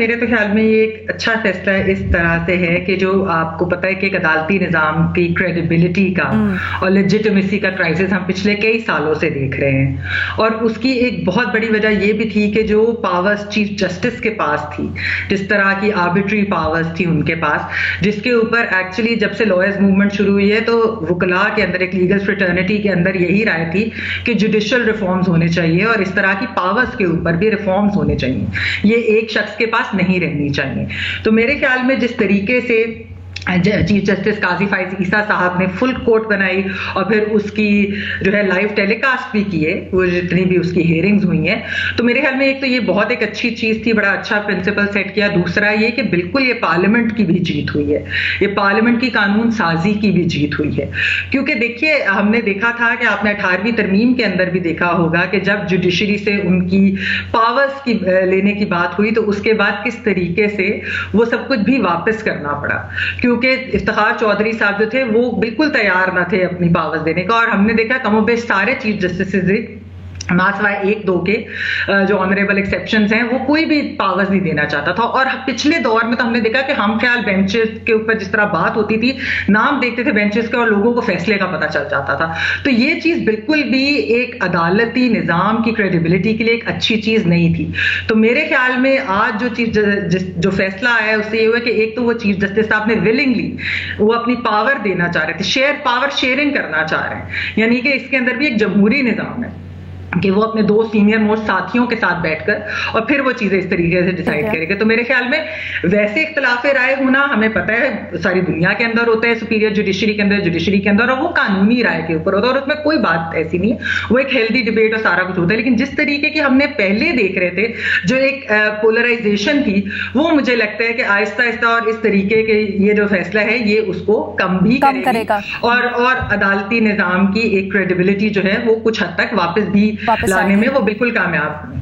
मेरे तो ख्याल में ये एक अच्छा फैसला इस तरह से है कि जो आपको पता है कि एक अदालती निज़ाम की क्रेडिबिलिटी का और लेजिटिमेसी का क्राइसिस हम पिछले कई सालों से देख रहे हैं, और उसकी एक बहुत बड़ी वजह ये भी थी कि जो पावर्स चीफ जस्टिस के पास थी, जिस तरह की आर्बिट्री पावर्स थी उनके पास, जिसके ऊपर एक्चुअली जब से लॉयर्स मूवमेंट शुरू हुई है तो वुकला के अंदर, एक लीगल फ्रेटर्निटी के अंदर यही राय थी कि जुडिशियल रिफॉर्म्स होने चाहिए और इस तरह की पावर्स के ऊपर भी रिफॉर्म्स होने चाहिए, ये एक शख्स के पास नहीं रहनी चाहिए। तो मेरे ख्याल में जिस तरीके से चीफ जस्टिस काजी फाइज ईसा साहब ने फुल कोर्ट बनाई और फिर उसकी जो है लाइव टेलीकास्ट भी किए, वो जितनी भी उसकी हियरिंग्स हुई हैं, तो मेरे ख्याल में एक तो ये बहुत एक अच्छी चीज थी, बड़ा अच्छा प्रिंसिपल सेट किया। दूसरा ये कि बिल्कुल ये पार्लियामेंट की भी जीत हुई है, ये पार्लियामेंट की कानून साजी की भी जीत हुई है, क्योंकि देखिए हमने देखा था कि आपने 18वीं तरमीम के अंदर भी देखा होगा कि जब जुडिशरी से उनकी पावर्स की लेने की बात हुई तो उसके बाद किस तरीके से वो सब कुछ भी वापस करना पड़ा, क्योंकि इफ्तिखार चौधरी साहब जो थे वो बिल्कुल तैयार ना थे अपनी पावर्स देने का, और हमने देखा कमोबेश सारे चीफ जस्टिस ना सिवाय एक दो के जो ऑनरेबल एक्सेप्शंस हैं वो कोई भी पावर्स नहीं देना चाहता था। और पिछले दौर में तो हमने देखा कि हम ख्याल बेंचेस के ऊपर जिस तरह बात होती थी, नाम देखते थे बेंचेस के और लोगों को फैसले का पता चल जाता था। तो ये चीज बिल्कुल भी एक अदालती निजाम की क्रेडिबिलिटी के लिए एक अच्छी चीज नहीं थी। तो मेरे ख्याल में आज जो चीज जो फैसला आया है उससे ये हुआ कि एक तो वो चीफ जस्टिस साहब ने विलिंगली वो अपनी पावर देना चाह रहे थे, पावर शेयरिंग करना चाह रहे हैं, यानी कि इसके अंदर भी एक जमहूरी निजाम है कि वो अपने दो सीनियर मोस्ट साथियों के साथ बैठकर और फिर वो चीजें इस तरीके से डिसाइड करेंगे। तो मेरे ख्याल में वैसे इख्तिलाफ राय होना हमें पता है सारी दुनिया के अंदर होता है, सुपीरियर जुडिशरी के अंदर, और वो कानूनी राय के ऊपर होता है और उसमें कोई बात ऐसी नहीं है, वो एक हेल्दी डिबेट और सारा कुछ होता है। लेकिन जिस तरीके की हमने पहले देख रहे थे जो एक पोलराइजेशन थी, वो मुझे लगता है कि आहिस्ता आहिस्ता और इस तरीके के ये जो फैसला है ये उसको कम भी करेगा और अदालती निजाम की एक क्रेडिबिलिटी जो है वो कुछ हद तक वापस लाने में वो बिल्कुल कामयाब